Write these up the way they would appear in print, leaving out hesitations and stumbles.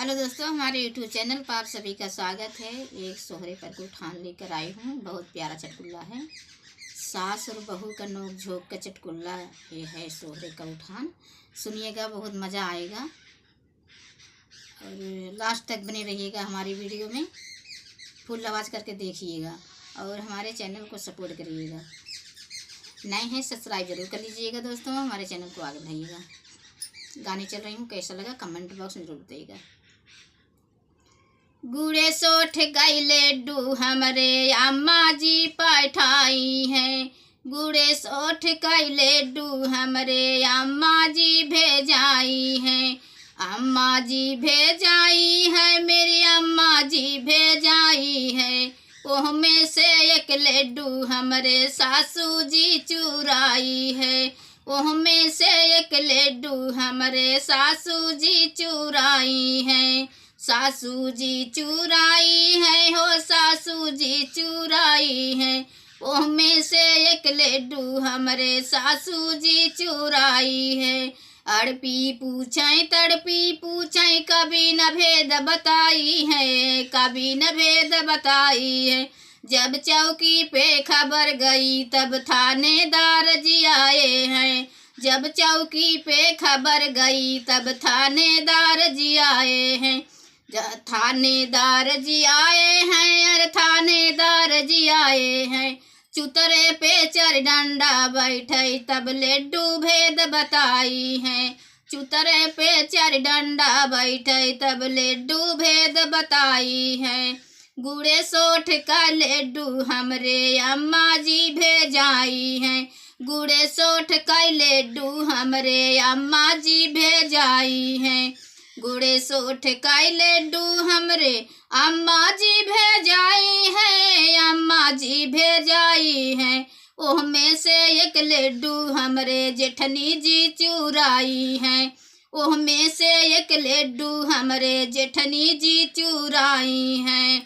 Hello दोस्तों, हमारे YouTube channel पर आप सभी का स्वागत है। एक सोहरे पर को ठान लेकर आई हूँ। बहुत प्यारा चटकुल्ला है। सास और बहू का नोक झोंक का चटकुल्ला ये है सोहरे का उठान। सुनिएगा, बहुत मज़ा आएगा और लास्ट तक बने रहिएगा हमारी वीडियो में। फुल आवाज़ करके देखिएगा और हमारे चैनल को सपोर्ट करिएगा। नए हैं सब्सक्राइब जरूर कर लीजिएगा दोस्तों, हमारे चैनल को आगे बढ़ाइएगा। गाने चल रही हूँ, कैसा लगा कमेंट बॉक्स में जरूर बताइएगा। गुड़े सोठ गैले डू हमरे अम्मा जी पठाई हैं। गुड़े सोठ गैले डू हमरे अम्मा जी भेजाई हैं। अम्मा जी भेजाई है, मेरी अम्मा जी भेजाई है। ओह में से एक लड्डू हमरे सासू जी चुराई है। ओह में से एक लड्डू हमरे सासू जी चुराई हैं। सासू जी चुराई है हो, सासू जी चुराई है। ओह में से एक लड्डू हमरे सासू जी चुराई है। अड़पी पूछें तड़पी पूछें, कभी न भेद बताई है, कभी न भेद बताई है। जब चौकी पे खबर गई तब थानेदार जी आए हैं। जब चौकी पे खबर गई तब थानेदार जी आए हैं। थानेदार जी आए हैं, अरे थानेदार जी आए हैं। चुतरे पे चर डंडा बैठे तब लड्डू भेद बताई हैं। चुतरे पे चर डंडा बैठे तब लड्डू भेद बताई हैं। गुड़े सोठ का लड्डू हमरे अम्मा जी भेजाई हैं। गुड़े सोठ का लड्डू हमरे अम्मा जी भेजाई हैं। गुड़े सोठ का लड्डू हमरे अम्मा जी भेजाई है, अम्मा जी भेजाई है। ओह में से एक लड्डू हमरे जेठनी जी चुराई है। ओह में से एक लड्डू हमरे जेठनी जी चुराई हैं।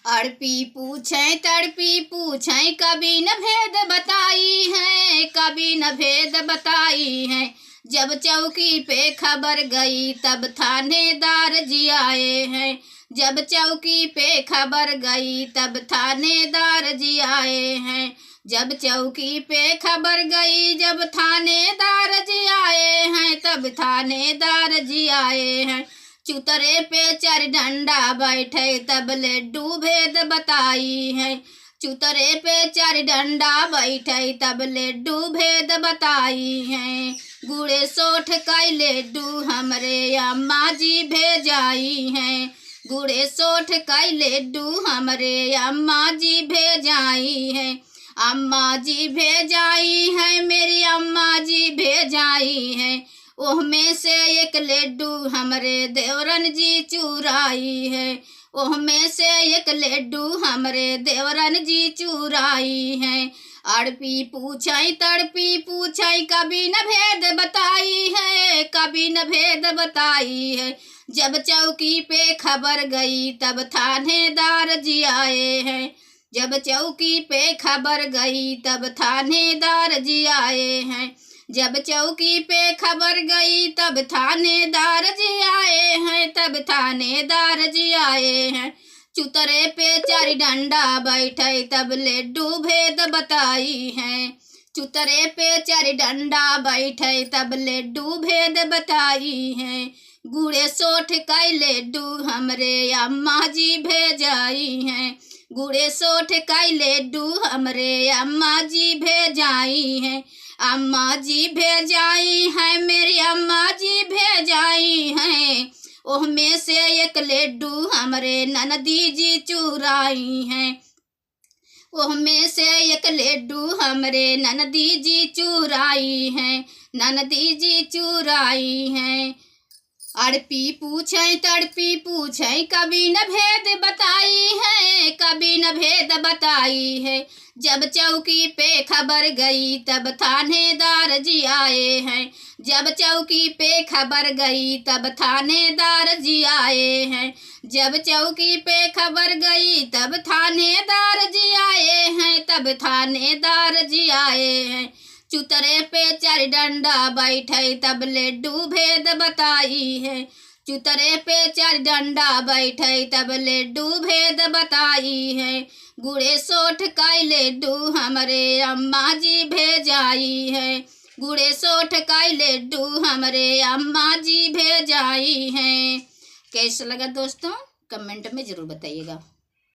अड़पी पूछें तड़पी पूछें, कभी न भेद बताई है, कभी न भेद बताई है। जब चौकी पे खबर गई तब थानेदार जी आए हैं। जब चौकी पे खबर गई तब थानेदार जी आए हैं। जब चौकी पे खबर गई जब थानेदार जी आए हैं, तब थानेदार जी आए हैं। चुतरे पे चर डंडा बैठे तब लड्डू भेद बताई है। चुतरे पे चर डंडा बैठे तब लड्डू भेद बताई हैं। गुड़े सोठ का लड्डू हमरे अम्मा जी भेजाई हैं। गुड़े सोठ का लड्डू हमरे अम्मा जी भेजाई हैं। अम्मा जी भेजाई है, मेरी अम्मा जी भेजाई है। ओह में से एक लड्डू हमरे देवरन जी चुराई है। ओह में से एक लड्डू हमरे देवरन जी चुराई है। अड़पी पूछें तड़पी पूछें, कभी न भेद बताई है, कभी न भेद बताई है। जब चौकी पे खबर गई तब थानेदार जी आए हैं। जब चौकी पे खबर गई तब थानेदार जी आए हैं। जब चौकी पे खबर गई तब थानेदार जी आए हैं, तब थानेदार जी आए हैं। चुतरे पे चर डंडा बैठे तब लड्डू भेद बताई हैं। चुतरे पे चर डंडा बैठे तब लड्डू भेद बताई हैं। गुड़े सोठ का लड्डू हमरे अम्मा जी भेजाई हैं। गुड़े सोठ का लड्डू हमरे अम्मा जी भेजाई हैं। अम्मा जी भेजाई हैं, मेरी अम्मा जी भेजाई हैं। ओह में से एक लड्डू हमरे ननदी जी चुराई हैं। ओह में से एक लड्डू हमरे ननदी जी चुराई हैं। ननदी जी चुराई हैं। अड़पी पूछें तड़पी पूछें, कभी न भेद बताई है, कभी न भेद बताई है। जब चौकी पे खबर गई तब थानेदार जी आए हैं। जब चौकी पे खबर गई तब थानेदार जी आए हैं। जब चौकी पे खबर गई तब थानेदार जी आए हैं, तब थानेदार जी आए हैं। चुतरे पे चर डंडा बैठे तब लड्डू भेद बताई है। चुतरे पे 4 डंडा बैठे तब लड्डू भेद बताई है। गुड़े सोठ का लड्डू हमरे अम्मा जी भेजाई है। गुड़े सोठ का लड्डू हमरे अम्मा जी भेजाई हैं। कैसा लगा दोस्तों, कमेंट में ज़रूर बताइएगा।